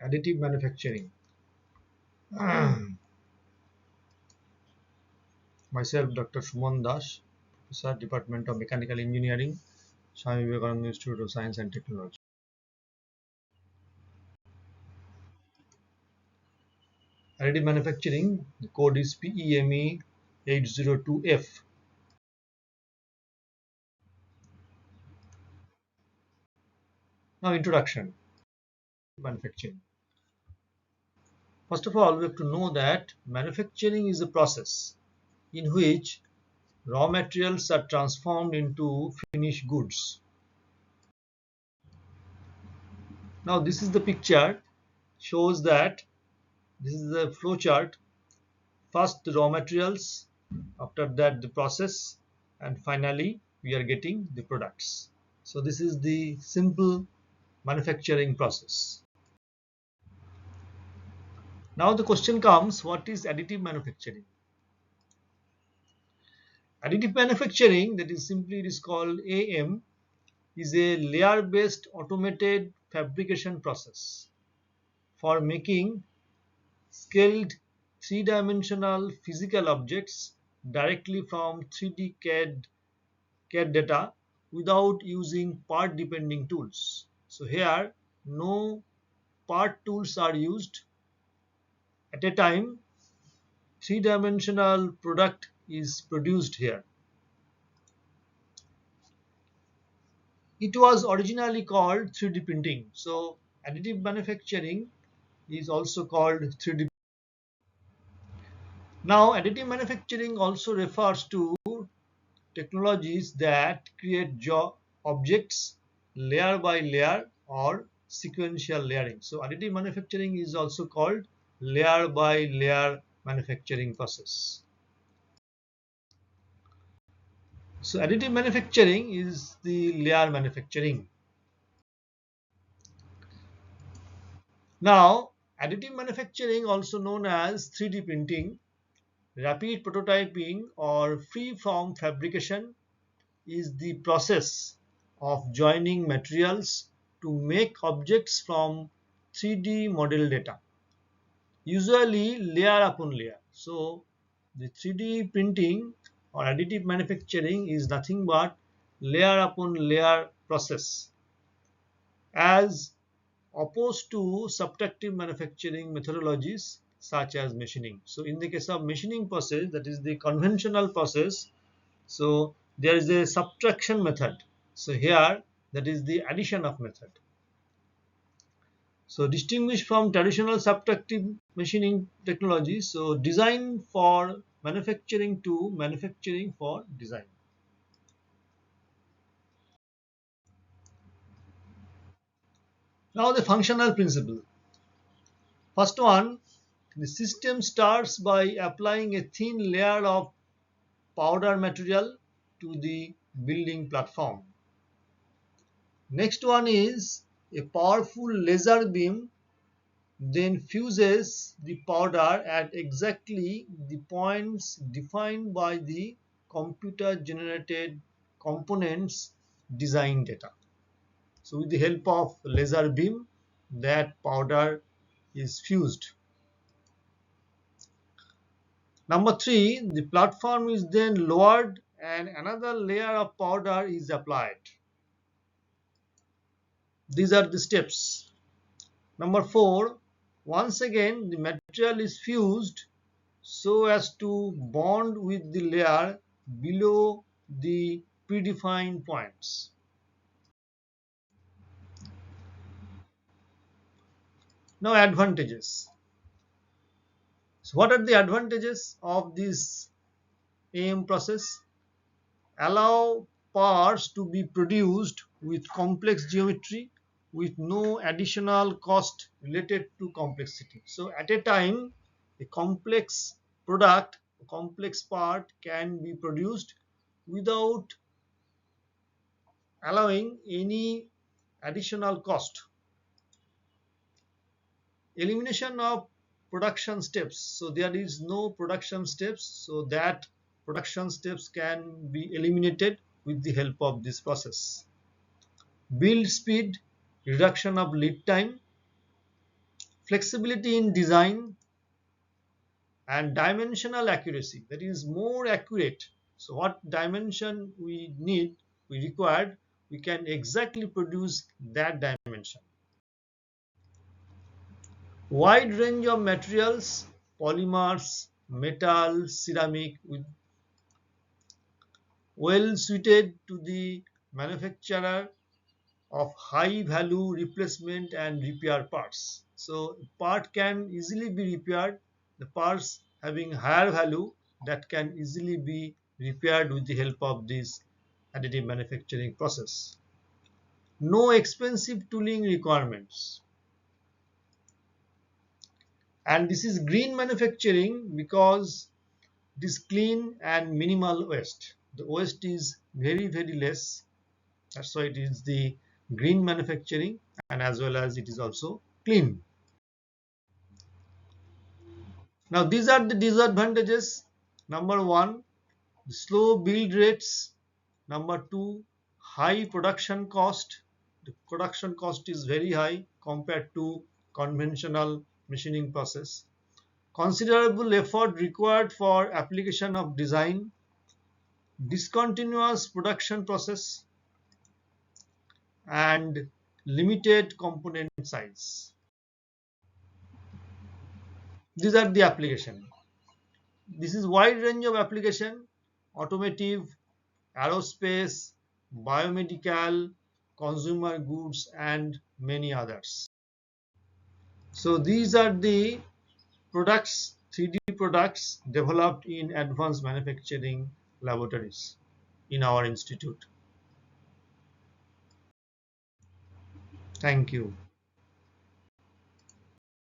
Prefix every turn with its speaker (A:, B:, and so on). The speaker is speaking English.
A: Additive manufacturing. Myself, Dr. Suman Das, Professor, Department of Mechanical Engineering, Swami Vivekananda Institute of Science and Technology. Additive manufacturing, the code is PEME 802F. Now, introduction. Manufacturing. First of all, we have to know that manufacturing is a process in which raw materials are transformed into finished goods. Now, this is the picture, shows that this is the flow chart. First the raw materials, after that the process, and finally we are getting the products. So this is the simple manufacturing process. Now the question comes, what is additive manufacturing? Additive manufacturing, that is simply it is called AM, is a layer based automated fabrication process for making scaled three-dimensional physical objects directly from 3D CAD data without using part depending tools. So here no part tools are used. At a time, three-dimensional product is produced here. It was originally called 3D printing. So additive manufacturing is also called 3D. Now additive manufacturing also refers to technologies that create objects layer by layer or sequential layering. So additive manufacturing is also called layer by layer manufacturing process. So additive manufacturing is the layer manufacturing. Now additive manufacturing, also known as 3D printing, rapid prototyping or free form fabrication, is the process of joining materials to make objects from 3D model data, usually layer upon layer. So the 3D printing or additive manufacturing is nothing but layer upon layer process, as opposed to subtractive manufacturing methodologies such as machining. So in the case of machining process, that is the conventional process, so there is a subtraction method. So here that is the addition of method. So distinguished from traditional subtractive machining technology, so design for manufacturing to manufacturing for design. Now the functional principle. First one, the system starts by applying a thin layer of powder material to the building platform. Next one is a powerful laser beam then fuses the powder at exactly the points defined by the computer generated components design data. So with the help of laser beam, that powder is fused. Number 3, the platform is then lowered and another layer of powder is applied. These are the steps. Number 4, once again the material is fused so as to bond with the layer below the predefined points. Now advantages. So what are the advantages of this AM process? Allow parts to be produced with complex geometry with no additional cost related to complexity. So at a time, a complex product, a complex part can be produced without allowing any additional cost. Elimination of production steps. So there is no production steps, so that production steps can be eliminated with the help of this process. Build speed, reduction of lead time. flexibility in design, and dimensional accuracy, that is more accurate. So what dimension we required, we can exactly produce that dimension. Wide range of materials, polymers, metal, ceramic, with well suited to the manufacturer of high value replacement and repair parts. So part can easily be repaired. The parts having higher value that can easily be repaired with the help of this additive manufacturing process. No expensive tooling requirements. And this is green manufacturing because it is clean and minimal waste. The waste is very less. That's why it is the green manufacturing, and as well as it is also clean. Now these are the disadvantages. Number one, slow build rates. Number two, high production cost. The production cost is very high compared to conventional machining process. Considerable effort required for application of design, discontinuous production process, and limited component size. These are the application. This is wide range of application: automotive, aerospace, biomedical, consumer goods, and many others. So these are the products, 3D products developed in advanced manufacturing laboratories in our institute. Thank you.